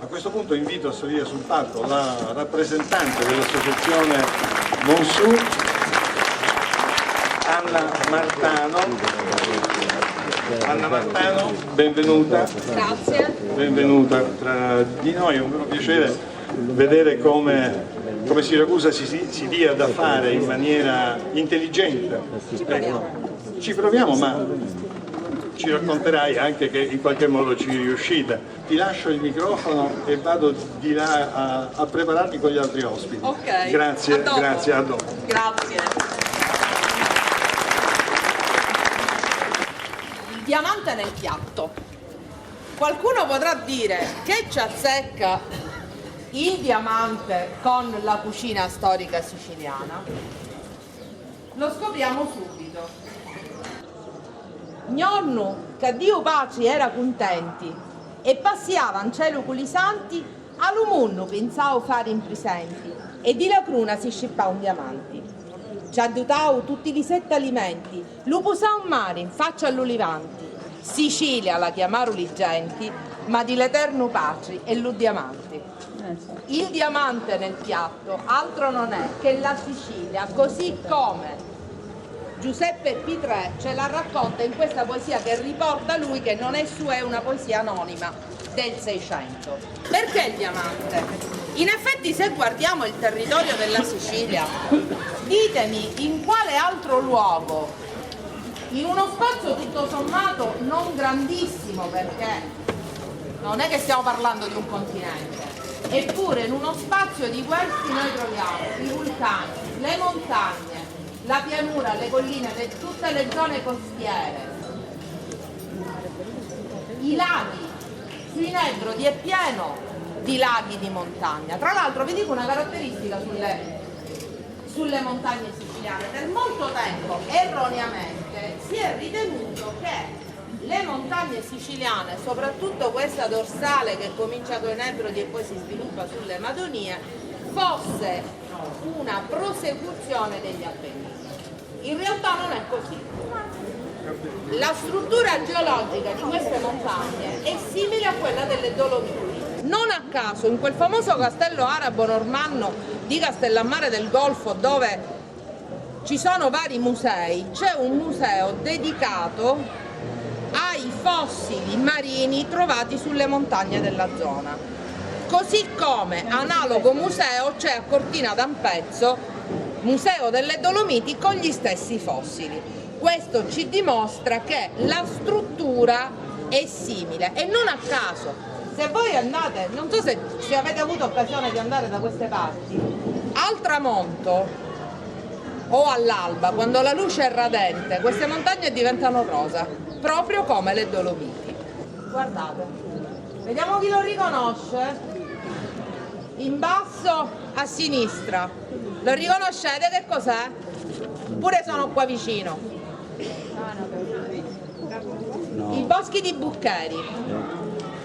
A questo punto invito a salire sul palco la rappresentante dell'associazione Monsù, Anna Martano. Anna Martano, benvenuta. Grazie. Benvenuta tra di noi, è un vero piacere vedere come Siracusa si dia da fare in maniera intelligente. Ci proviamo, ma ci racconterai anche che in qualche modo ci riuscite. Ti lascio il microfono e vado di là a prepararti con gli altri ospiti. Ok. Grazie, grazie, a dopo. Grazie. Il diamante nel piatto. Qualcuno potrà dire che ci azzecca il diamante con la cucina storica siciliana? Lo scopriamo subito. Gnornu, che Dio pace era contenti, e passiavan cielo con i santi, all'umunno pensavo fare in presenti, e di la cruna si scippà un diamanti. Ci addutau tutti i 7 alimenti, lo posò un mare in faccia all'olivanti. Sicilia la chiamarono i genti, ma di l'eterno pace e lo diamanti. Il diamante nel piatto altro non è che la Sicilia, così come Giuseppe Pitrè ce la racconta in questa poesia che riporta lui, che non è sua, è una poesia anonima del 600. Perché il diamante? In effetti, se guardiamo il territorio della Sicilia, ditemi in quale altro luogo, in uno spazio tutto sommato non grandissimo, perché non è che stiamo parlando di un continente, eppure in uno spazio di questi noi troviamo i vulcani, le montagne, la pianura, le colline, tutte le zone costiere, i laghi. Sui Nebrodi è pieno di laghi di montagna. Tra l'altro vi dico una caratteristica sulle montagne siciliane: per molto tempo erroneamente si è ritenuto che le montagne siciliane, soprattutto questa dorsale che comincia con i Nebrodi e poi si sviluppa sulle Madonie, fosse una prosecuzione degli Appennini. In realtà non è così. La struttura geologica di queste montagne è simile a quella delle Dolomiti. Non a caso in quel famoso castello arabo normanno di Castellammare del Golfo, dove ci sono vari musei, c'è un museo dedicato ai fossili marini trovati sulle montagne della zona. Così come analogo museo c'è a Cortina d'Ampezzo, Museo delle Dolomiti, con gli stessi fossili. Questo ci dimostra che la struttura è simile, e non a caso. Se voi andate, non so se avete avuto occasione di andare da queste parti, al tramonto o all'alba, quando la luce è radente, queste montagne diventano rosa, proprio come le Dolomiti. Guardate, vediamo chi lo riconosce. In basso a sinistra, lo riconoscete che cos'è? Pure sono qua vicino. I boschi di Buccheri.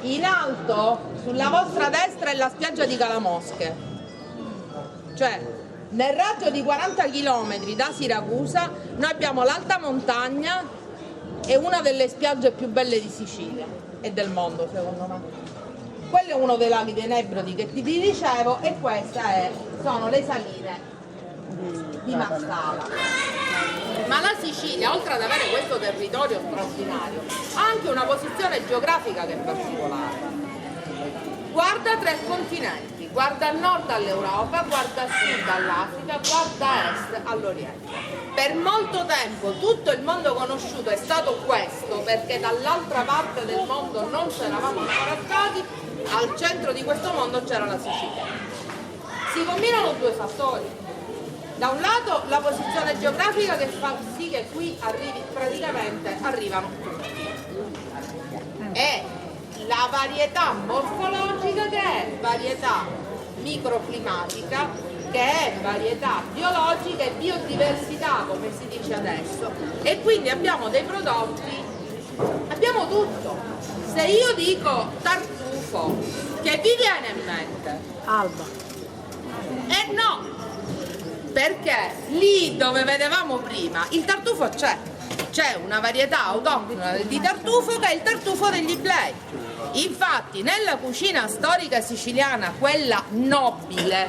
In alto, sulla vostra destra, è la spiaggia di Calamosche. Cioè, nel raggio di 40 km da Siracusa, noi abbiamo l'alta montagna e una delle spiagge più belle di Sicilia e del mondo, secondo me. Quello è uno dei laghi dei Nebrodi che ti dicevo, e queste sono le saline di Marsala. Ma la Sicilia, oltre ad avere questo territorio straordinario, ha anche una posizione geografica che è particolare. Guarda 3 continenti, guarda a nord all'Europa, guarda a sud all'Africa, guarda a est all'Oriente. Per molto tempo tutto il mondo conosciuto è stato questo, perché dall'altra parte del mondo non c'eravamo ancora stati. Al centro di questo mondo c'era la Sicilia. Si combinano 2 fattori. Da un lato la posizione geografica, che fa sì che qui arrivano tutti, e la varietà morfologica, che è varietà microclimatica, che è varietà biologica e biodiversità, come si dice adesso, e quindi abbiamo dei prodotti, abbiamo tutto. Se io dico tartufo, che vi viene in mente? Alba. No, perché lì dove vedevamo prima il tartufo c'è una varietà autoctona di tartufo, che è il tartufo degli Iblei. Infatti nella cucina storica siciliana, quella nobile,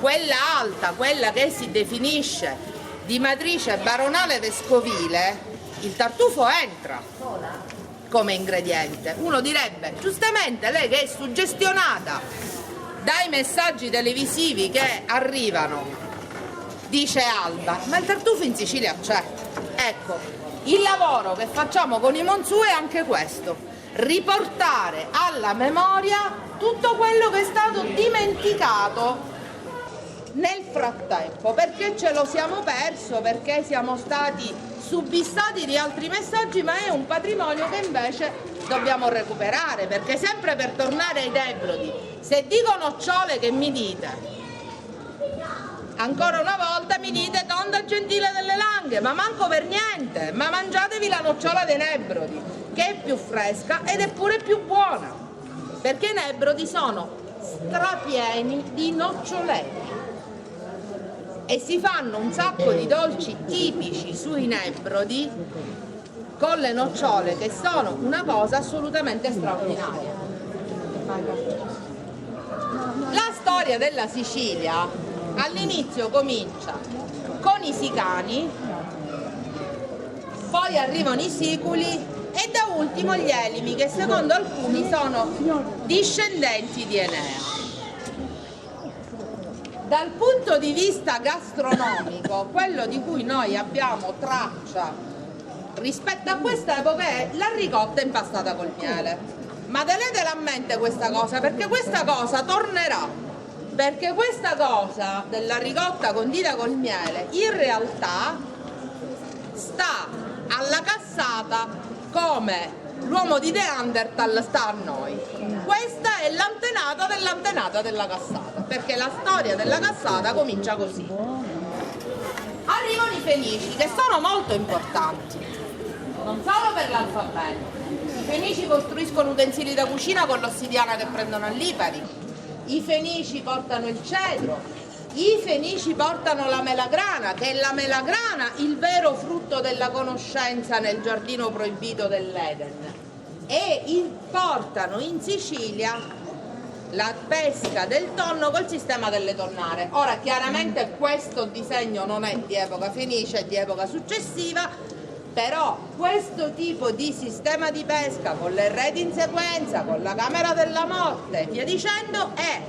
quella alta, quella che si definisce di matrice baronale vescovile, il tartufo entra come ingrediente. Uno direbbe, giustamente, lei che è suggestionata dai messaggi televisivi che arrivano, dice Alba, ma il tartufo in Sicilia c'è. Ecco, il lavoro che facciamo con i Monzù è anche questo: riportare alla memoria tutto quello che è stato dimenticato nel frattempo, perché ce lo siamo perso, perché siamo stati subissati di altri messaggi, ma è un patrimonio che invece dobbiamo recuperare, perché sempre per tornare ai Nebrodi, se dico nocciole che mi dite? Ancora una volta mi dite tonda gentile delle Langhe, ma manco per niente, ma mangiatevi la nocciola dei Nebrodi, che è più fresca ed è pure più buona, perché i Nebrodi sono strapieni di noccioletti e si fanno un sacco di dolci tipici sui Nebrodi con le nocciole, che sono una cosa assolutamente straordinaria. La storia della Sicilia all'inizio comincia con i Sicani, poi arrivano i Siculi e da ultimo gli Elimi, che secondo alcuni sono discendenti di Enea. Dal punto di vista gastronomico, quello di cui noi abbiamo traccia rispetto a questa epoca è la ricotta impastata col miele. Ma tenetela a mente questa cosa, perché questa cosa tornerà, perché questa cosa della ricotta condita col miele in realtà sta alla cassata come l'uomo di Neanderthal sta a noi. Questa è l'antenata dell'antenata della cassata, perché la storia della cassata comincia così. Arrivano i Fenici, che sono molto importanti, non solo per l'alfabeto. I Fenici costruiscono utensili da cucina con l'ossidiana che prendono a Lipari, i Fenici portano il cedro, i Fenici portano la melagrana, che è la melagrana il vero frutto della conoscenza nel giardino proibito dell'Eden, e portano in Sicilia la pesca del tonno col sistema delle tonnare. Ora chiaramente questo disegno non è di epoca fenicia, è di epoca successiva, però questo tipo di sistema di pesca con le reti in sequenza, con la camera della morte e via dicendo, è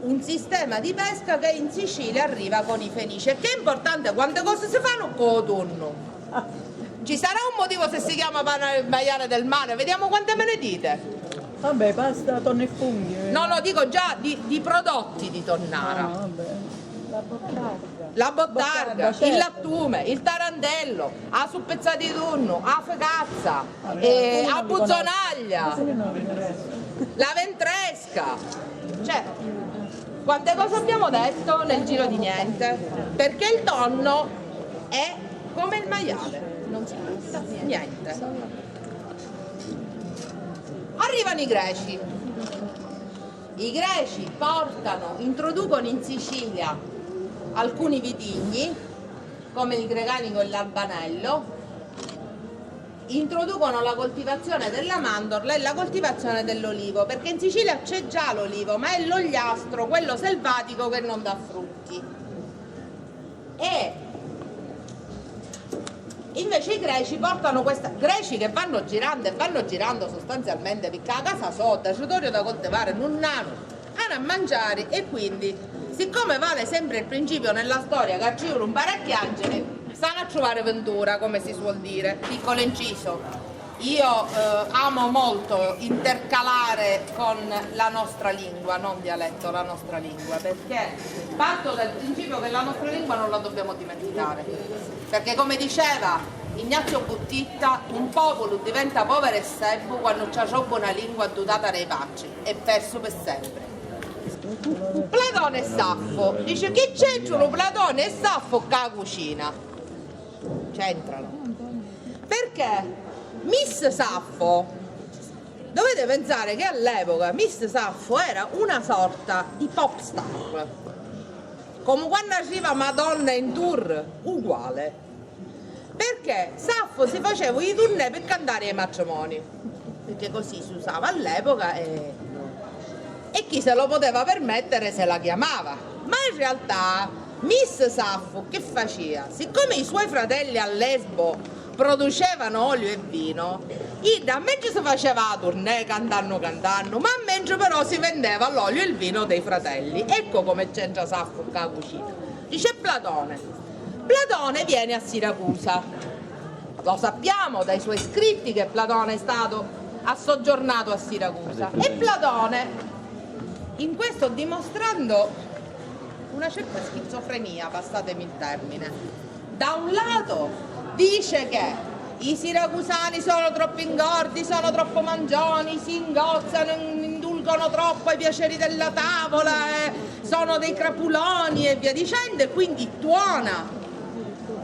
un sistema di pesca che in Sicilia arriva con i Fenici. E che è importante, quante cose si fanno con il tonno. Ci sarà un motivo se si chiama maiale del mare, vediamo quante me ne dite. Vabbè, pasta, tonno e funghi. No, lo dico già di prodotti di tonnara. Vabbè. La bottarga, certo. Il lattume, il tarandello, a suppezzati di tonno, a fecazza, a buzzonaglia, la ventresca. Cioè, quante cose abbiamo detto nel giro di niente? Perché il tonno è come il maiale, non si butta niente. Arrivano i Greci. I Greci introducono in Sicilia alcuni vitigni, come il Grecanico e l'Albanello, introducono la coltivazione della mandorla e la coltivazione dell'olivo, perché in Sicilia c'è già l'olivo, ma è l'ogliastro, quello selvatico, che non dà frutti. E invece i Greci portano Greci che vanno girando sostanzialmente, perché a casa sotto, c'è da coltivare, non hanno a mangiare, e quindi, siccome vale sempre il principio nella storia che ci sono un parecchi angeli, stanno a trovare ventura, come si suol dire. Piccolo inciso, io amo molto intercalare con la nostra lingua, non dialetto, la nostra lingua, perché parto dal principio che la nostra lingua non la dobbiamo dimenticare, perché come diceva Ignazio Buttitta, un popolo diventa povero e sebbo quando c'è una lingua dotata dei pacci, è perso per sempre. Platone e Saffo, dice che c'entrano Platone e Saffo con la cucina? C'entrano, perché Miss Saffo, dovete pensare che all'epoca Miss Saffo era una sorta di pop star, come quando arriva Madonna in tour, uguale, perché Saffo si faceva i tournée per cantare ai matrimoni. perché così si usava all'epoca e chi se lo poteva permettere se la chiamava. Ma in realtà Miss Saffo che faceva? Siccome i suoi fratelli a Lesbo producevano olio e vino, a mentre si faceva la tournée cantando, ma a mentre però si vendeva l'olio e il vino dei fratelli. Ecco come c'entra Saffo con la cucina. Dice Platone viene a Siracusa, lo sappiamo dai suoi scritti che Platone ha soggiornato a Siracusa, e Platone in questo dimostrando una certa schizofrenia, passatemi il termine. Da un lato dice che i siracusani sono troppo ingordi, sono troppo mangioni, si ingozzano, indulgono troppo ai piaceri della tavola, sono dei crapuloni e via dicendo, e quindi tuona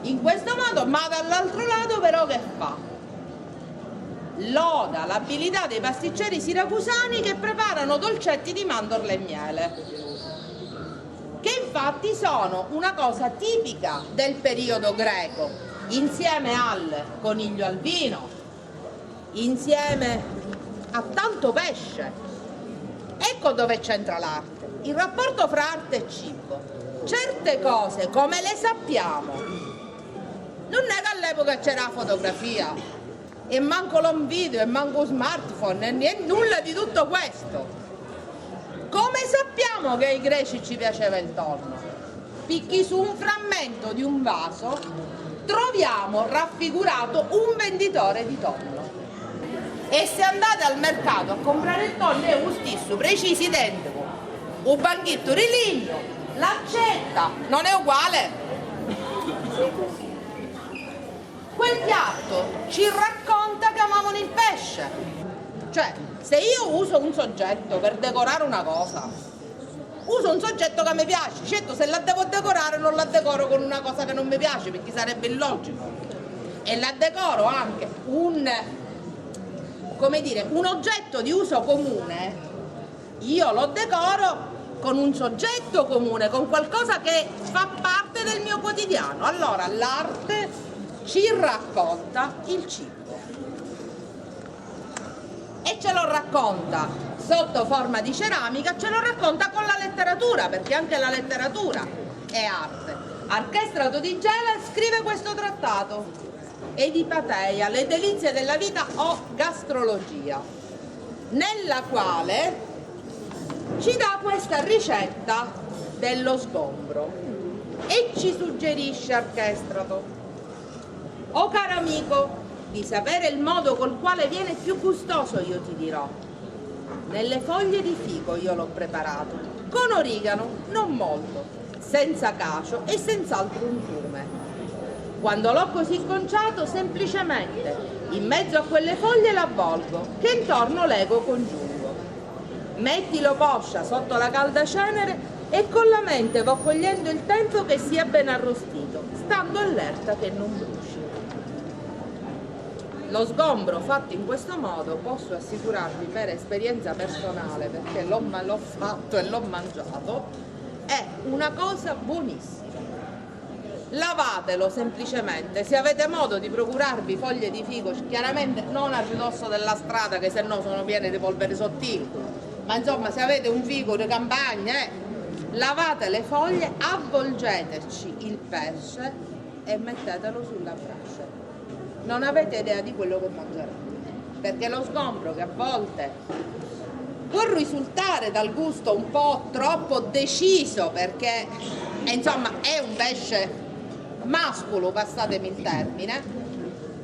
in questo modo, ma dall'altro lato però che fa? Loda l'abilità dei pasticceri siracusani che preparano dolcetti di mandorle e miele, che infatti sono una cosa tipica del periodo greco, insieme al coniglio al vino, insieme a tanto pesce. Ecco dove c'entra l'arte, il rapporto fra arte e cibo. Certe cose, come le sappiamo, non è che all'epoca c'era la fotografia, e manco l'home video, e manco smartphone, e nulla di tutto questo. Come sappiamo che ai greci ci piaceva il tonno? Perché su un frammento di un vaso troviamo raffigurato un venditore di tonno. E se andate al mercato a comprare il tonno è lo stesso, preciso identico. Un banchetto di legno, l'accetta, non è uguale. Quel piatto ci racconta che amavano il pesce. Cioè, se io uso un soggetto per decorare una cosa, uso un soggetto che mi piace. Certo, se la devo decorare non la decoro con una cosa che non mi piace, perché sarebbe illogico. E la decoro anche un oggetto di uso comune, io lo decoro con un soggetto comune, con qualcosa che fa parte del mio quotidiano. Allora l'arte ci racconta il cibo e ce lo racconta sotto forma di ceramica, ce lo racconta con la letteratura, perché anche la letteratura è arte. Archestrato di Gela scrive questo trattato, Edipateia, le delizie della vita o gastrologia, nella quale ci dà questa ricetta dello sgombro e ci suggerisce Archestrato: o caro amico, di sapere il modo col quale viene più gustoso io ti dirò. Nelle foglie di fico io l'ho preparato, con origano, non molto, senza cacio e senz'altro un fiume. Quando l'ho così conciato, semplicemente, in mezzo a quelle foglie l'avvolgo, che intorno l'ego congiungo. Mettilo poscia sotto la calda cenere e con la mente va cogliendo il tempo che sia ben arrostito, stando allerta che non bruci. Lo sgombro fatto in questo modo, posso assicurarvi per esperienza personale, perché l'ho fatto e l'ho mangiato, è una cosa buonissima. Lavatelo semplicemente, se avete modo di procurarvi foglie di fico, chiaramente non a ridosso della strada, che se no sono piene di polvere sottile, ma insomma se avete un fico di campagna, lavate le foglie, avvolgeteci il pesce e mettetelo sulla brace. Non avete idea di quello che mangerete, perché lo sgombro, che a volte può risultare dal gusto un po' troppo deciso, perché insomma è un pesce mascolo, passatemi il termine,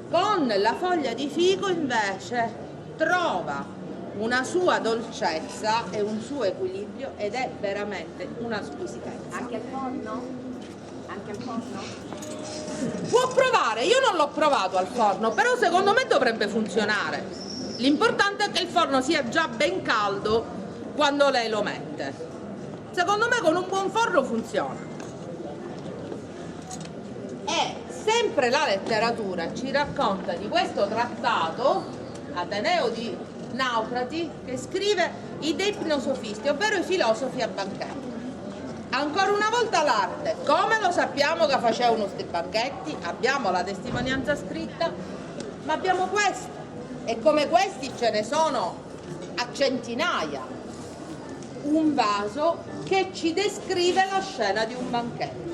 con la foglia di fico invece trova una sua dolcezza e un suo equilibrio ed è veramente una squisitezza. Anche al forno? Anche al forno? Può provare, io non l'ho provato al forno, però secondo me dovrebbe funzionare. L'importante è che il forno sia già ben caldo quando lei lo mette. Secondo me con un buon forno funziona. E sempre la letteratura ci racconta di questo trattato, Ateneo di Naucrati, che scrive i De Ipnosofisti, ovvero i filosofi a banchetti. Ancora una volta l'arte, come lo sappiamo che facevano questi banchetti? Abbiamo la testimonianza scritta, ma abbiamo questo. e come questi ce ne sono a centinaia. Un vaso che ci descrive la scena di un banchetto.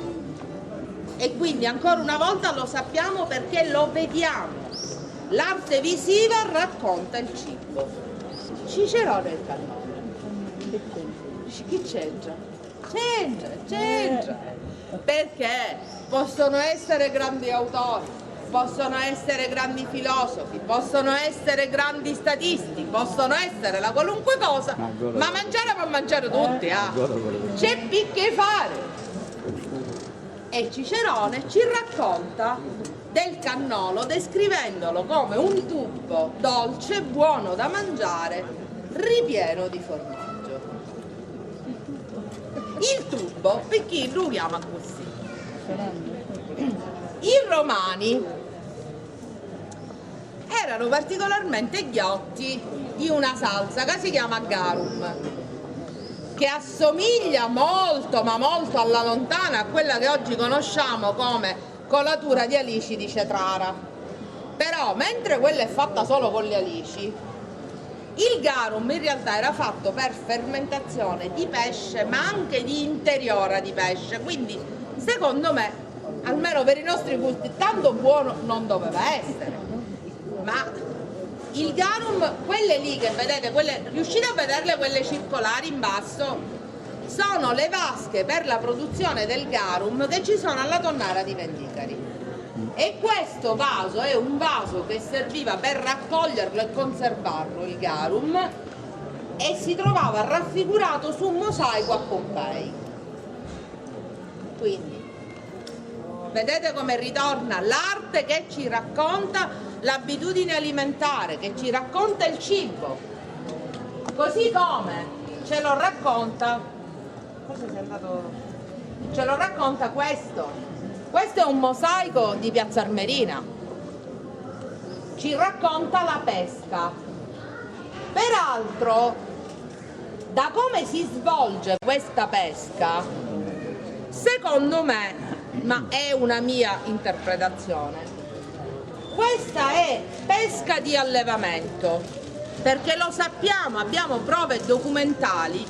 E quindi ancora una volta lo sappiamo perché lo vediamo. L'arte visiva racconta il cibo. Cicerone e il Cannolo. Chi c'entra? C'entra. Perché possono essere grandi autori, possono essere grandi filosofi, possono essere grandi statisti, possono essere la qualunque cosa, ma mangiare può mangiare tutti, c'è più che fare. E Cicerone ci racconta del cannolo descrivendolo come un tubo dolce, buono da mangiare, ripieno di formaggio. Il tubo, perché lo chiama così? I romani erano particolarmente ghiotti di una salsa che si chiama garum, che assomiglia molto, ma molto alla lontana a quella che oggi conosciamo come colatura di alici di Cetrara. Però, mentre quella è fatta solo con le alici, il garum in realtà era fatto per fermentazione di pesce, ma anche di interiora di pesce, quindi secondo me, almeno per i nostri gusti, tanto buono non doveva essere. Ma il garum, quelle lì che vedete, riuscite a vederle, quelle circolari in basso, sono le vasche per la produzione del garum che ci sono alla tonnara di Vendicari. E questo vaso è un vaso che serviva per raccoglierlo e conservarlo, il garum, e si trovava raffigurato su un mosaico a Pompei. Quindi vedete come ritorna l'arte che ci racconta l'abitudine alimentare, che ci racconta il cibo, così come ce lo racconta, questo. Questo è un mosaico di Piazza Armerina, ci racconta la pesca. Peraltro, da come si svolge questa pesca, secondo me, ma è una mia interpretazione, questa è pesca di allevamento, perché lo sappiamo, abbiamo prove documentali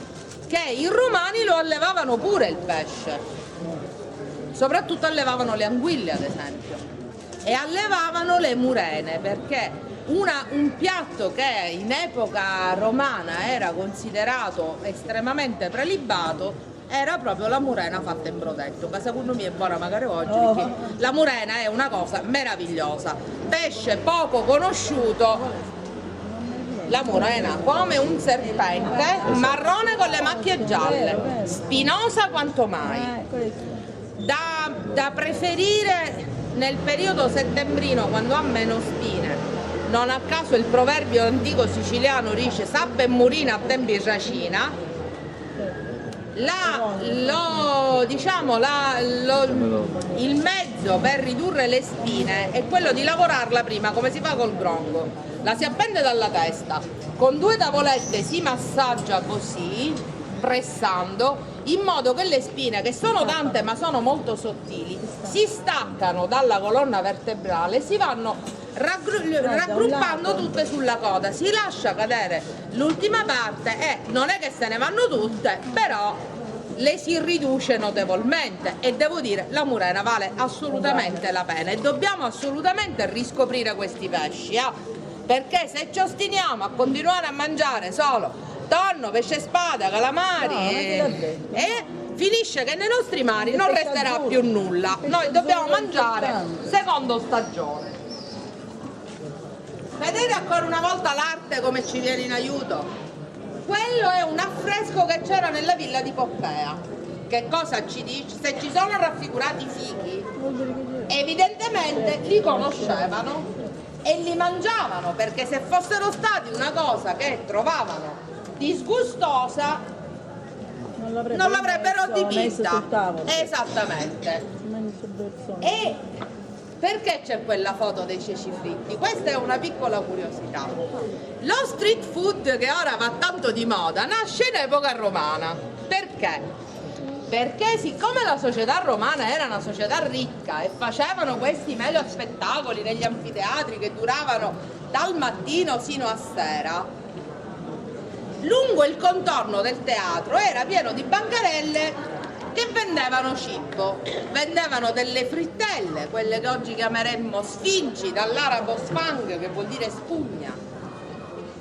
che i romani lo allevavano pure il pesce. Soprattutto allevavano le anguille, ad esempio, e allevavano le murene, perché un piatto che in epoca romana era considerato estremamente prelibato era proprio la murena fatta in brodetto, che secondo me è buona magari oggi, perché la murena è una cosa meravigliosa, pesce poco conosciuto, la murena come un serpente, marrone con le macchie gialle, spinosa quanto mai. Da preferire nel periodo settembrino, quando ha meno spine. Non a caso il proverbio antico siciliano dice sappa e murina a tempi racina. Il mezzo per ridurre le spine è quello di lavorarla prima, come si fa col grongo. La si appende dalla testa, con 2 tavolette si massaggia così, pressando, in modo che le spine, che sono tante ma sono molto sottili, si staccano dalla colonna vertebrale e si vanno raggruppando tutte sulla coda. Si lascia cadere l'ultima parte e non è che se ne vanno tutte, però le si riduce notevolmente, e devo dire la murena vale assolutamente la pena e dobbiamo assolutamente riscoprire questi pesci, perché se ci ostiniamo a continuare a mangiare solo tonno, pesce spada, calamari e finisce che nei nostri mari non resterà più nulla. Noi dobbiamo mangiare secondo stagione. Vedete ancora una volta l'arte come ci viene in aiuto? Quello è un affresco che c'era nella villa di Poppea. Che cosa ci dice? Se ci sono raffigurati i fichi, evidentemente li conoscevano e li mangiavano, perché se fossero stati una cosa che trovavano disgustosa non l'avrebbero dipinta. Esattamente. E perché c'è quella foto dei ceci fritti? Questa è una piccola curiosità. Lo street food, che ora va tanto di moda, nasce in epoca romana. Perché? Perché siccome la società romana era una società ricca e facevano questi mega spettacoli negli anfiteatri che duravano dal mattino sino a sera, lungo il contorno del teatro era pieno di bancarelle che vendevano cibo, vendevano delle frittelle, quelle che oggi chiameremmo sfinci, dall'arabo sfang, che vuol dire spugna,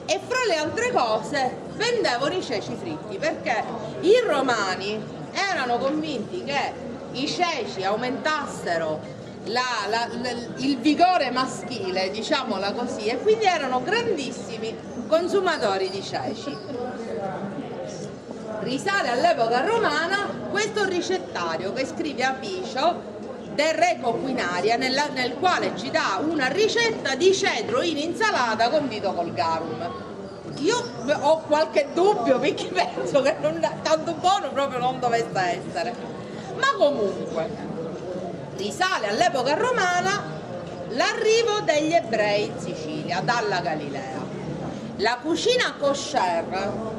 e fra le altre cose vendevano i ceci fritti, perché i romani erano convinti che i ceci aumentassero il vigore maschile, diciamola così, e quindi erano grandissimi consumatori di ceci. Risale all'epoca romana questo ricettario che scrive Appicio del Re Coquinaria, nel quale ci dà una ricetta di cedro in insalata condito col garum. Io ho qualche dubbio, perché penso che tanto buono proprio non dovesse essere, ma comunque risale all'epoca romana l'arrivo degli ebrei in Sicilia dalla Galilea. La cucina kosher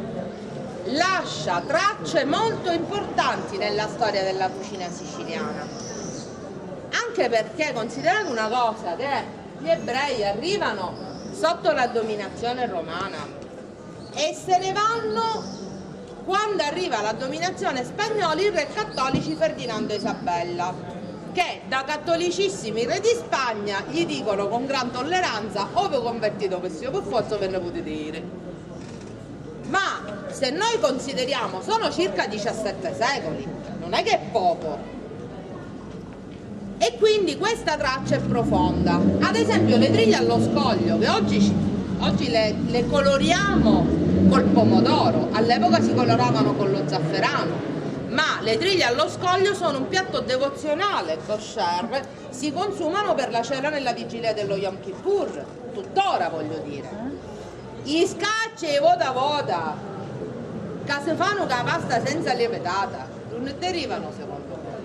lascia tracce molto importanti nella storia della cucina siciliana, anche perché, considerate una cosa, che gli ebrei arrivano sotto la dominazione romana e se ne vanno quando arriva la dominazione spagnola, i re cattolici Ferdinando e Isabella, che da cattolicissimi re di Spagna gli dicono con gran tolleranza: o vi convertito per sia per forza ve ne potete dire. Ma se noi consideriamo, sono circa 17 secoli, non è che è poco, e quindi questa traccia è profonda. Ad esempio le triglie allo scoglio, che oggi le coloriamo col pomodoro, all'epoca si coloravano con lo zafferano, ma le triglie allo scoglio sono un piatto devozionale kosher, si consumano per la cena nella vigilia dello Yom Kippur, tuttora voglio dire. I scacci e vota che si fanno con la pasta senza lievitata non derivano secondo me.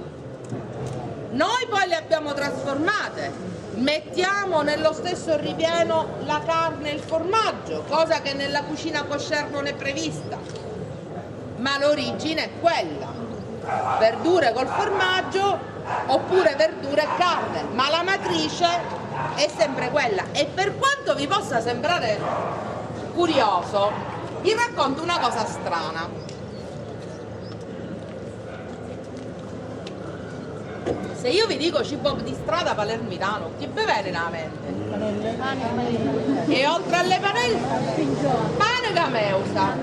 Noi poi le abbiamo trasformate, mettiamo nello stesso ripieno la carne e il formaggio, cosa che nella cucina kosher non è prevista, ma l'origine è quella: verdure col formaggio oppure verdure e carne, ma la matrice è sempre quella. E per quanto vi possa sembrare curioso, vi racconto una cosa strana. Se io vi dico cibo di strada palermitano, chi vi viene nella mente? E oltre alle panelle, pane cameusa,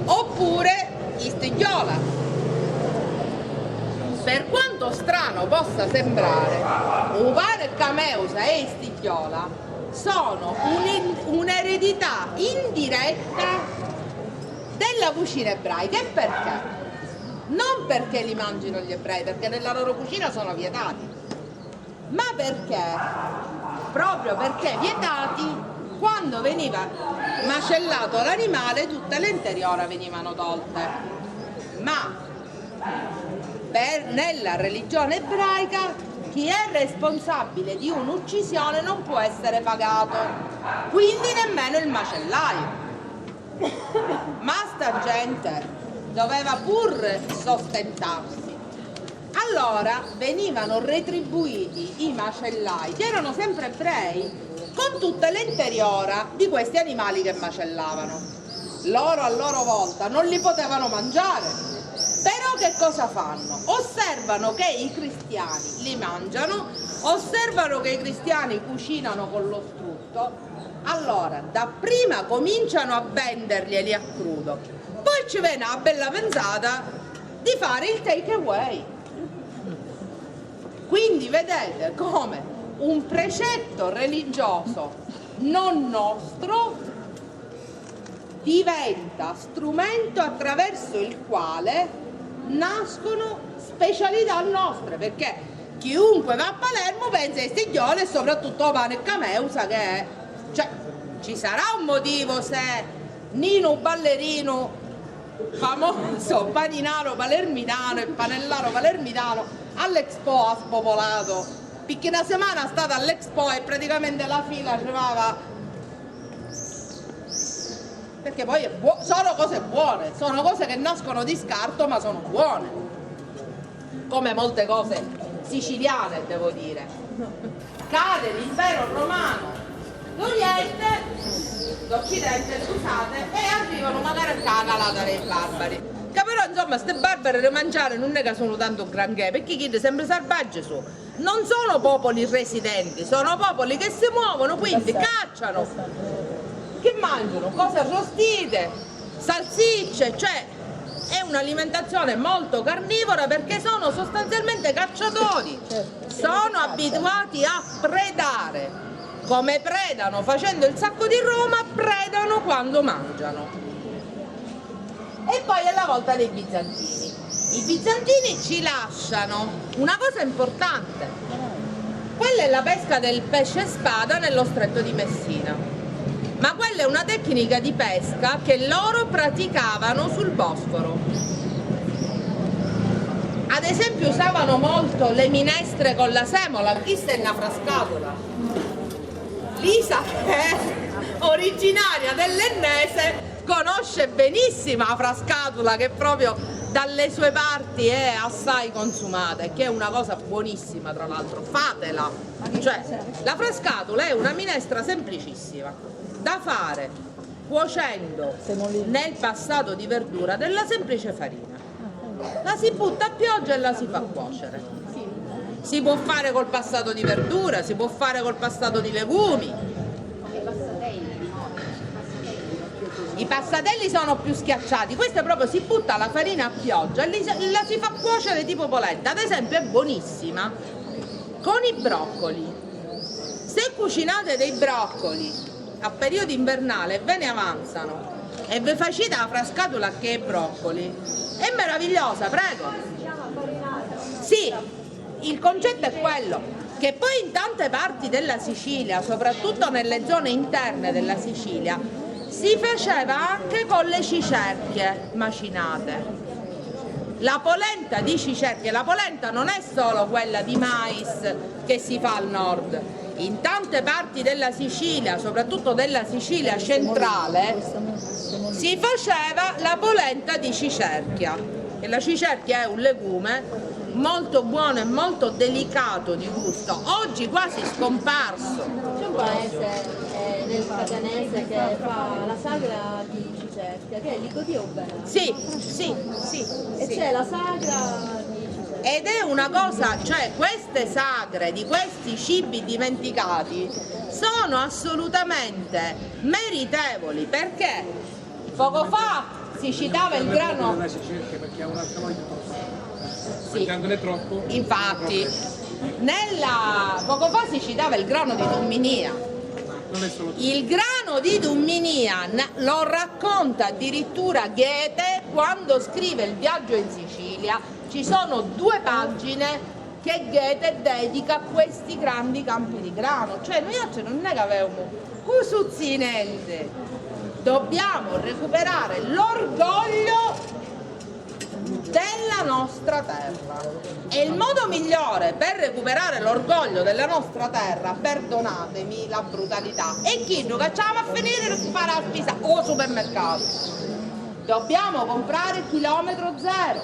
oppure istigliola. Per quanto strano possa sembrare, un pane cameusa e istigliola sono un'eredità indiretta della cucina ebraica. E perché? Non perché li mangino gli ebrei, perché nella loro cucina sono vietati, ma perché, proprio perché vietati, quando veniva macellato l'animale tutte le interiora venivano tolte. Ma nella religione ebraica chi è responsabile di un'uccisione non può essere pagato, quindi nemmeno il macellaio. Ma sta gente doveva pur sostentarsi. Allora venivano retribuiti i macellai, che erano sempre ebrei, con tutte le interiora di questi animali che macellavano. Loro a loro volta non li potevano mangiare. Però che cosa fanno? Osservano che i cristiani li mangiano, osservano che i cristiani cucinano con lo strutto, allora dapprima cominciano a venderglieli a crudo, poi ci viene la bella pensata di fare il take away. Quindi vedete come un precetto religioso non nostro diventa strumento attraverso il quale nascono specialità nostre, perché chiunque va a Palermo pensa ai stiglioli e soprattutto pane e cameusa, che è, cioè, ci sarà un motivo se Nino Ballerino, famoso paninaro palermitano e panellaro palermitano, all'Expo ha spopolato, perché una settimana è stata all'Expo e praticamente la fila arrivava, perché poi sono cose buone, sono cose che nascono di scarto ma sono buone, come molte cose siciliane, devo dire. Cade l'impero romano, l'Occidente, scusate, e arrivano magari a calata dei barbari. Che però insomma queste barbare da mangiare non è che sono tanto granché, perché chi sempre selvaggi su. Non sono popoli residenti, sono popoli che si muovono, quindi cacciano, che mangiano cose arrostite, salsicce, cioè è un'alimentazione molto carnivora perché sono sostanzialmente cacciatori, sono abituati a predare. Come predano facendo il sacco di Roma, predano quando mangiano. E poi è la volta dei bizantini. I bizantini ci lasciano una cosa importante. Quella è la pesca del pesce spada nello stretto di Messina. Ma quella è una tecnica di pesca che loro praticavano sul Bosforo. Ad esempio usavano molto le minestre con la semola, questa è una frascatola. Lisa, che è originaria dell'Ennese, conosce benissimo la frascatola, che proprio dalle sue parti è assai consumata e che è una cosa buonissima, tra l'altro, fatela. Cioè, la frascatola è una minestra semplicissima da fare cuocendo nel passato di verdura della semplice farina. La si butta a pioggia e la si fa cuocere. Si può fare col passato di verdura, si può fare col passato di legumi. I passatelli sono più schiacciati, questa proprio si butta la farina a pioggia e la si fa cuocere tipo polenta. Ad esempio è buonissima con i broccoli. Se cucinate dei broccoli a periodo invernale e ve ne avanzano e vi facete la frascatola che è broccoli, è meravigliosa, prego. Sì. Il concetto è quello, che poi in tante parti della Sicilia, soprattutto nelle zone interne della Sicilia, si faceva anche con le cicerchie macinate. La polenta di cicerchie, la polenta non è solo quella di mais che si fa al nord. In tante parti della Sicilia, soprattutto della Sicilia centrale, si faceva la polenta di cicerchia. E la cicerchia è un legume molto buono e molto delicato di gusto, oggi quasi scomparso. C'è un paese nel Catanese che fa la sagra di cicerchia, che è Licodio bene. Sì. E c'è la sagra di cicerchia. Ed è una cosa, cioè queste sagre di questi cibi dimenticati sono assolutamente meritevoli, perché poco fa si citava il grano. Sì, infatti, poco fa si citava il grano di Dumminia. Il grano di Dumminia lo racconta addirittura Goethe quando scrive Il viaggio in Sicilia. Ci sono 2 pagine che Goethe dedica a questi grandi campi di grano. Cioè noi oggi non è che avevamo cusuzzinente, dobbiamo recuperare l'orgoglio della nostra terra, e il modo migliore per recuperare l'orgoglio della nostra terra, perdonatemi la brutalità, è chi non facciamo a finire di fare la spesa o supermercato. Dobbiamo comprare chilometro zero,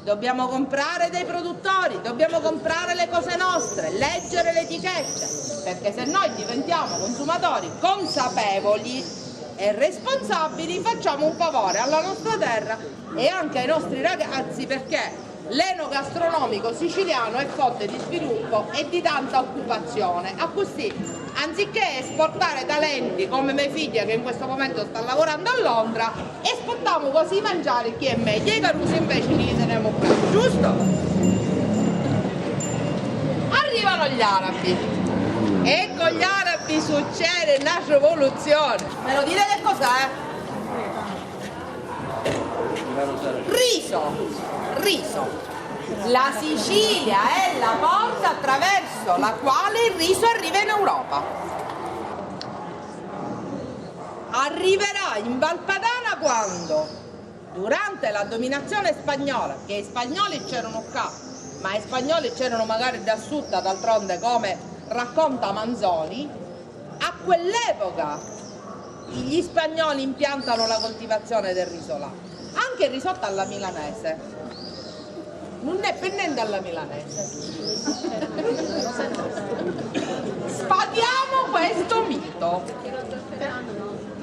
dobbiamo comprare dei produttori, dobbiamo comprare le cose nostre, leggere le etichette, perché se noi diventiamo consumatori consapevoli e responsabili facciamo un favore alla nostra terra e anche ai nostri ragazzi, perché l'enogastronomico siciliano è fonte di sviluppo e di tanta occupazione. A così, anziché esportare talenti come mia figlia che in questo momento sta lavorando a Londra, esportiamo così mangiare chi è meglio, i carusi invece li teniamo qui, giusto? Arrivano gli arabi. E con gli arabi succede una rivoluzione. Me lo dite che cos'è? Riso. La Sicilia è la porta attraverso la quale il riso arriva in Europa. Arriverà in Valpadana quando? Durante la dominazione spagnola, che i spagnoli c'erano qua, ma i spagnoli c'erano magari da sud, d'altronde, come racconta Manzoni. A quell'epoca gli spagnoli impiantano la coltivazione del riso là. Anche il risotto alla milanese non è per niente alla milanese. sfatiamo questo mito.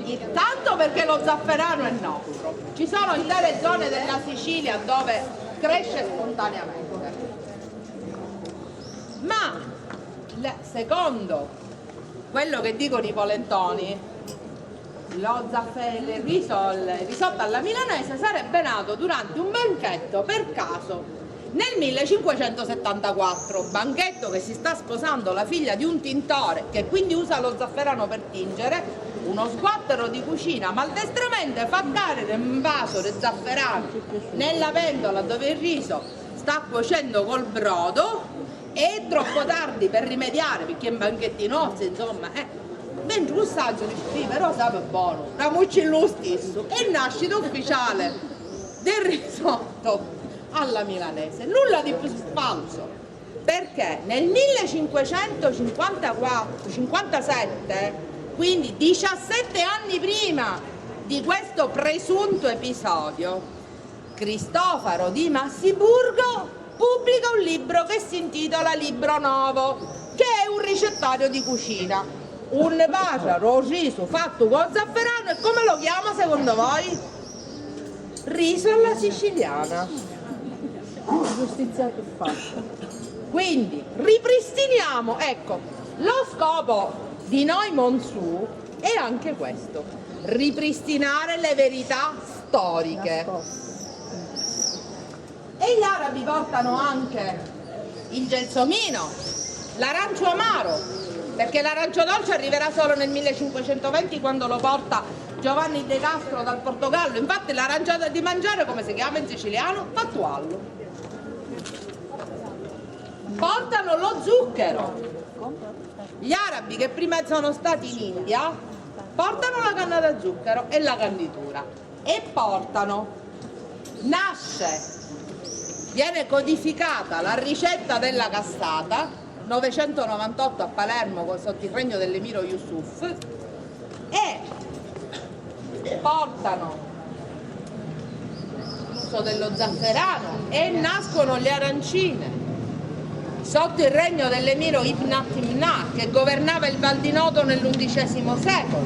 Intanto perché lo zafferano è nostro. Ci sono intere zone della Sicilia dove cresce spontaneamente. Ma secondo quello che dicono i polentoni, il risotto alla milanese sarebbe nato durante un banchetto per caso nel 1574, banchetto che si sta sposando la figlia di un tintore che quindi usa lo zafferano per tingere. Uno sguattero di cucina maldestramente fa cadere un vaso di zafferano nella pentola dove il riso sta cuocendo col brodo. È troppo tardi per rimediare perché è un banchettinozzo, insomma, mentre lo saggio dice sì, però sape buono, ramucci lo stesso, e il nascita ufficiale del risotto alla milanese, nulla di più falso, perché nel 1557, quindi 17 anni prima di questo presunto episodio, Cristoforo di Massiburgo pubblica un libro che si intitola Libro Novo, che è un ricettario di cucina. Un pacero riso fatto con zafferano, e come lo chiama secondo voi? Riso alla siciliana. Giustizia che fa. Quindi ripristiniamo, ecco, lo scopo di noi Monsù è anche questo, ripristinare le verità storiche. E gli arabi portano anche il gelsomino, l'arancio amaro, perché l'arancio dolce arriverà solo nel 1520 quando lo porta Giovanni De Castro dal Portogallo. Infatti l'aranciata di mangiare, come si chiama in siciliano? Fattuallo. Portano lo zucchero. Gli arabi che prima sono stati in India portano la canna da zucchero e la canditura, e viene codificata la ricetta della cassata 998 a Palermo sotto il regno dell'emiro Yusuf, e portano l'uso dello zafferano e nascono le arancine sotto il regno dell'emiro Ibn Atimna, che governava il Val di Noto nell'XI secolo,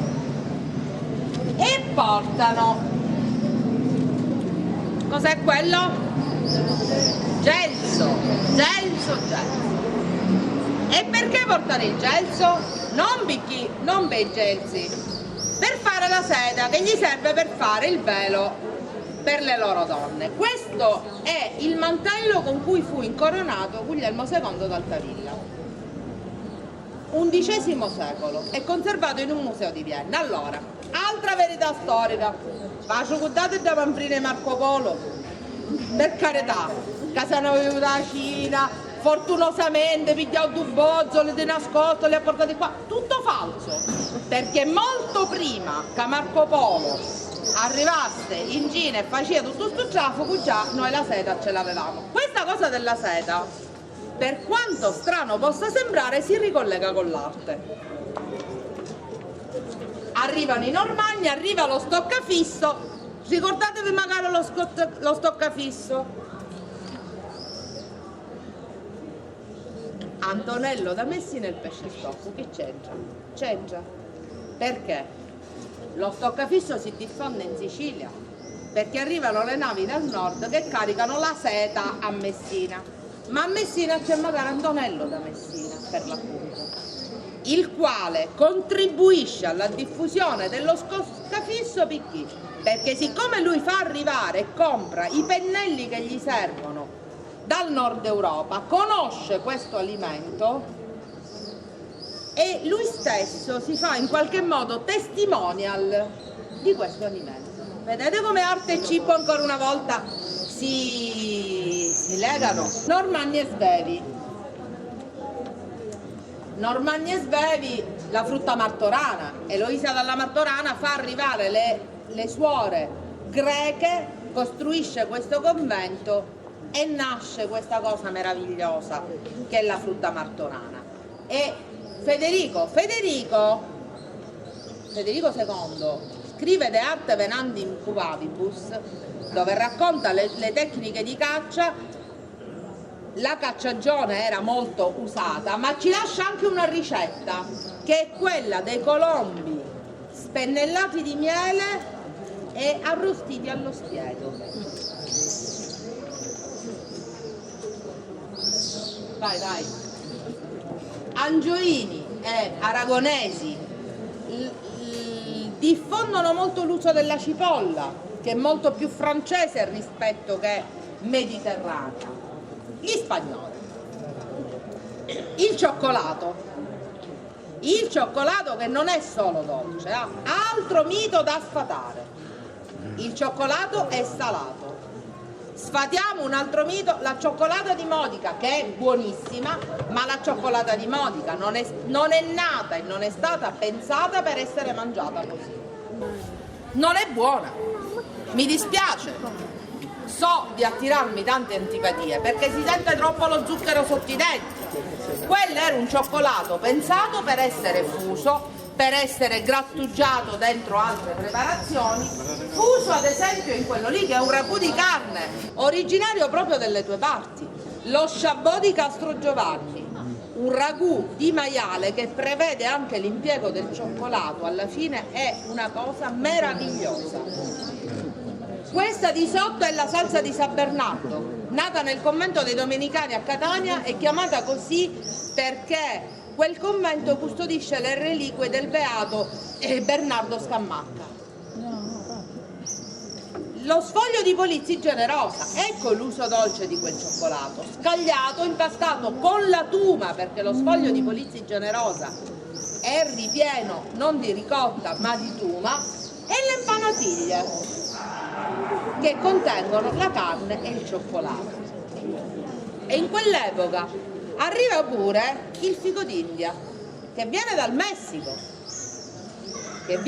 e portano, cos'è quello? Gelso. E perché portare il gelso? Non bei gelsi, per fare la seta che gli serve per fare il velo per le loro donne. Questo è il mantello con cui fu incoronato Guglielmo II d'Altavilla, XI secolo, è conservato in un museo di Vienna. Allora, altra verità storica, faccio guardate da Manfrina e Marco Polo, per carità, Casanova da Cina, fortunosamente pigliato due bozzole di nascosto, le ha portate qua, tutto falso, perché molto prima che Marco Polo arrivasse in Cina e faceva tutto sto traffico, già noi la seta ce l'avevamo. Questa cosa della seta, per quanto strano possa sembrare, si ricollega con l'arte. Arrivano i Normanni, arriva lo stoccafisso, ricordatevi magari lo stoccafisso. Antonello da Messina e il pesce stocco, che c'entra? C'entra. Perché? Lo stoccafisso si diffonde in Sicilia, perché arrivano le navi dal nord che caricano la seta a Messina, ma a Messina c'è magari Antonello da Messina, per l'appunto, il quale contribuisce alla diffusione dello stoccafisso perché siccome lui fa arrivare e compra i pennelli che gli servono dal nord Europa, conosce questo alimento e lui stesso si fa in qualche modo testimonial di questo alimento. Vedete come arte e cibo ancora una volta si legano? Normanni e Svevi, la frutta martorana. Eloisa dalla Martorana fa arrivare le suore greche, costruisce questo convento e nasce questa cosa meravigliosa che è la frutta martorana. E Federico II scrive De arte venandi in cuvavibus, dove racconta le tecniche di caccia la cacciagione era molto usata, ma ci lascia anche una ricetta che è quella dei colombi spennellati di miele e arrostiti allo spiedo. Vai, vai. Angioini e aragonesi diffondono molto l'uso della cipolla, che è molto più francese rispetto che mediterranea. Gli spagnoli. Il cioccolato che non è solo dolce, ha altro mito da sfatare. Il cioccolato è salato. Sfatiamo un altro mito, la cioccolata di Modica, che è buonissima, ma la cioccolata di Modica non è nata e non è stata pensata per essere mangiata così. Non è buona, mi dispiace, so di attirarmi tante antipatie perché si sente troppo lo zucchero sotto i denti. Quello era un cioccolato pensato per essere fuso, per essere grattugiato dentro altre preparazioni, fuso ad esempio in quello lì che è un ragù di carne, originario proprio delle tue parti, lo sciabò di Castrogiovanni, un ragù di maiale che prevede anche l'impiego del cioccolato, alla fine è una cosa meravigliosa. Questa di sotto è la salsa di San Bernardo, nata nel convento dei Domenicani a Catania, è chiamata così perché quel convento custodisce le reliquie del beato Bernardo Scamacca. Lo sfoglio di Polizzi Generosa, ecco l'uso dolce di quel cioccolato, scagliato, impastato con la tuma, perché lo sfoglio di Polizzi Generosa è ripieno non di ricotta ma di tuma, e le empanatiglie che contengono la carne e il cioccolato. E in quell'epoca arriva pure il fico d'India, che viene dal Messico, e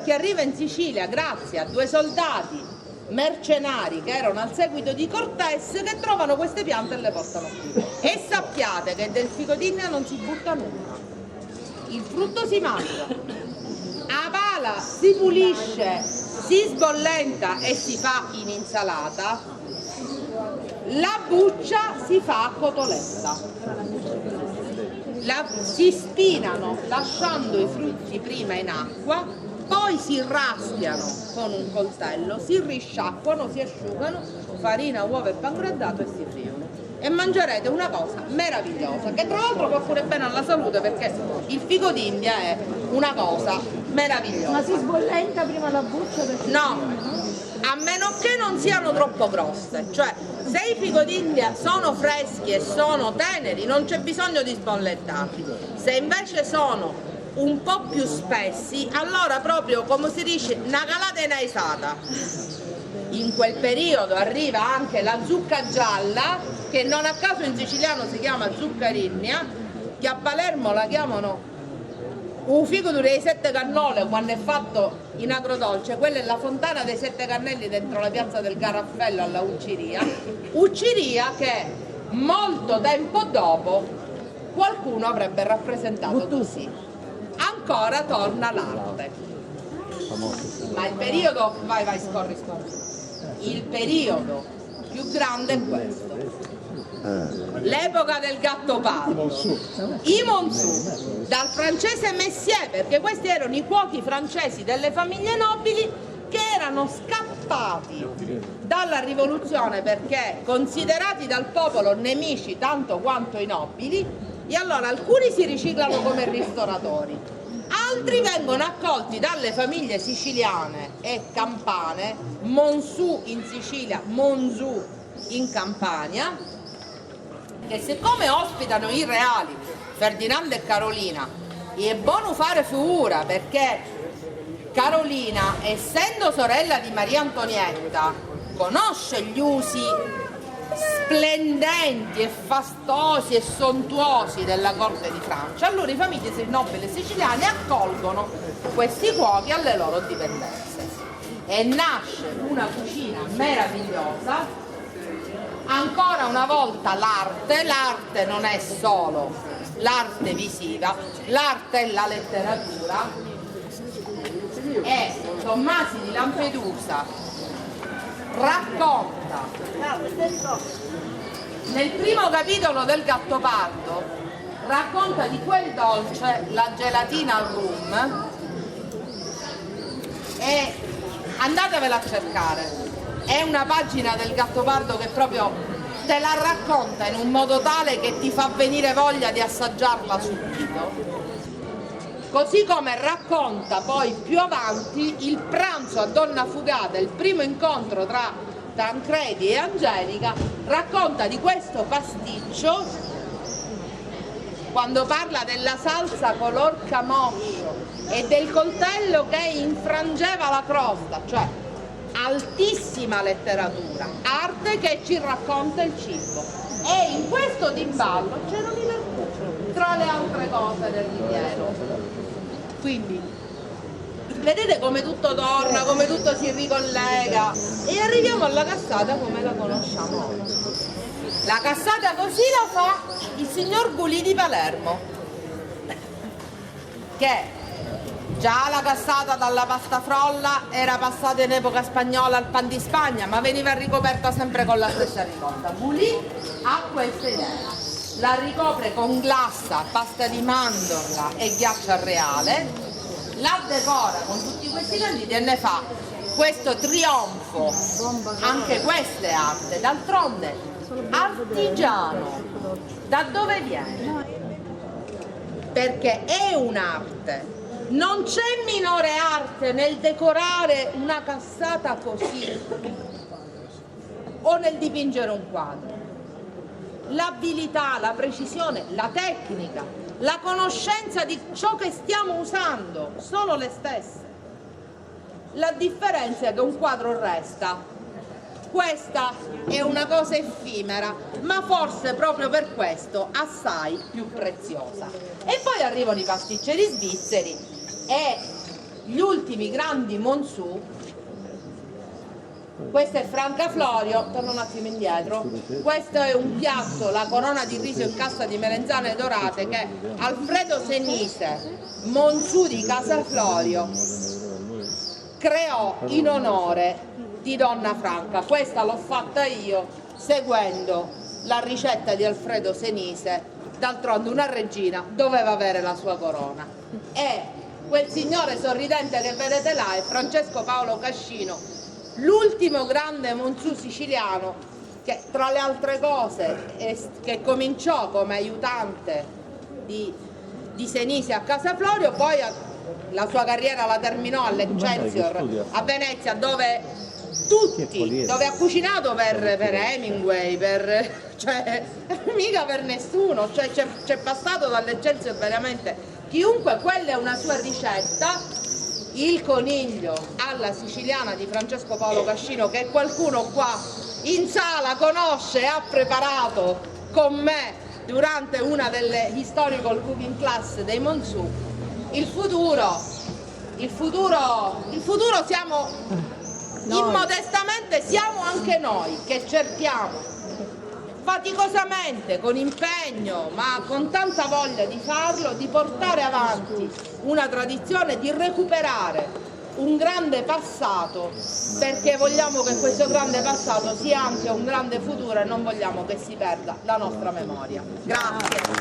che arriva in Sicilia grazie a 2 soldati mercenari che erano al seguito di Cortés, che trovano queste piante e le portano qui. E sappiate che del fico d'India non si butta nulla, il frutto si mangia, a pala si pulisce, si sbollenta e si fa in insalata, la buccia si fa a cotoletta. Si spinano lasciando i frutti prima in acqua, poi si raschiano con un coltello, si risciacquano, si asciugano, farina, uova e pan graddato e si friono. E mangerete una cosa meravigliosa, che tra l'altro fa pure bene alla salute, perché il fico d'India è una cosa meravigliosa. Ma si sbollenta prima la buccia? No, a meno che non siano troppo grosse, cioè se i fico d'India sono freschi e sono teneri non c'è bisogno di sbollentarli, se invece sono un po' più spessi allora proprio, come si dice, una calata inaisata. In quel periodo arriva anche la zucca gialla, che non a caso in siciliano si chiama zuccarinnia, che a Palermo la chiamano un figo dei 7 cannole quando è fatto in agrodolce. Quella è la fontana dei 7 cannelli dentro la piazza del Garaffello alla Ucciria che molto tempo dopo qualcuno avrebbe rappresentato così. Ancora torna l'arte, ma il periodo, vai scorri, il periodo più grande è questo. L'epoca del Gattopardo, i Monzù, dal francese Messier, perché questi erano i cuochi francesi delle famiglie nobili che erano scappati dalla rivoluzione perché considerati dal popolo nemici tanto quanto i nobili, e allora alcuni si riciclano come ristoratori, altri vengono accolti dalle famiglie siciliane e campane, Monzù in Sicilia, Monzù in Campania, che siccome ospitano i reali Ferdinando e Carolina, è buono fare figura perché Carolina, essendo sorella di Maria Antonietta, conosce gli usi splendenti e fastosi e sontuosi della corte di Francia. Allora i famiglie nobili siciliane accolgono questi cuochi alle loro dipendenze e nasce una cucina meravigliosa. Ancora una volta l'arte non è solo l'arte visiva, l'arte è la letteratura, e Tommasi di Lampedusa racconta nel primo capitolo del Gattopardo racconta di quel dolce, la gelatina al rum, e andatevela a cercare. È una pagina del Gattopardo che proprio te la racconta in un modo tale che ti fa venire voglia di assaggiarla subito. Così come racconta poi più avanti il pranzo a Donna Fugata, il primo incontro tra Tancredi e Angelica, racconta di questo pasticcio quando parla della salsa color camoscio e del coltello che infrangeva la crosta, cioè altissima letteratura, arte che ci racconta il cibo. E in questo dimballo c'erano i Mercuzzi, tra le altre cose del ripieno. Quindi vedete come tutto torna, come tutto si ricollega, e arriviamo alla cassata come la conosciamo oggi. La cassata così la fa il signor Gulì di Palermo, che già la cassata dalla pasta frolla era passata in epoca spagnola al pan di Spagna, ma veniva ricoperta sempre con la stessa ricotta. Gulì ha questa idea. La ricopre con glassa, pasta di mandorla e ghiaccio al reale, la decora con tutti questi canditi e ne fa questo trionfo. Anche questa è arte, d'altronde artigiano. Da dove viene? Perché è un'arte. Non c'è minore arte nel decorare una cassata così o nel dipingere un quadro. L'abilità, la precisione, la tecnica, la conoscenza di ciò che stiamo usando sono le stesse. La differenza è che un quadro resta. Questa è una cosa effimera, ma forse proprio per questo assai più preziosa. E poi arrivano i pasticceri svizzeri e gli ultimi grandi Montsù. Questo è Francaflorio, torno un attimo indietro, questo è un piatto, la corona di riso in cassa di melenzane dorate che Alfredo Senise, Montsù di Casaflorio, creò in onore di Donna Franca. Questa l'ho fatta io seguendo la ricetta di Alfredo Senise, d'altronde una regina doveva avere la sua corona. E quel signore sorridente che vedete là è Francesco Paolo Cascino, l'ultimo grande Montsù siciliano che tra le altre cose che cominciò come aiutante di Senise a Casaflorio, poi la sua carriera la terminò all'Excelsior a Venezia, dove ha cucinato per Hemingway, cioè mica per nessuno, cioè c'è passato dall'Excelsior veramente chiunque. Quella è una sua ricetta. Il coniglio alla siciliana di Francesco Paolo Cascino, che qualcuno qua in sala conosce e ha preparato con me durante una delle historical cooking class dei Montsù. Il futuro siamo immodestamente, siamo anche noi che cerchiamo faticosamente, con impegno, ma con tanta voglia di farlo, di portare avanti una tradizione, di recuperare un grande passato, perché vogliamo che questo grande passato sia anche un grande futuro e non vogliamo che si perda la nostra memoria. Grazie.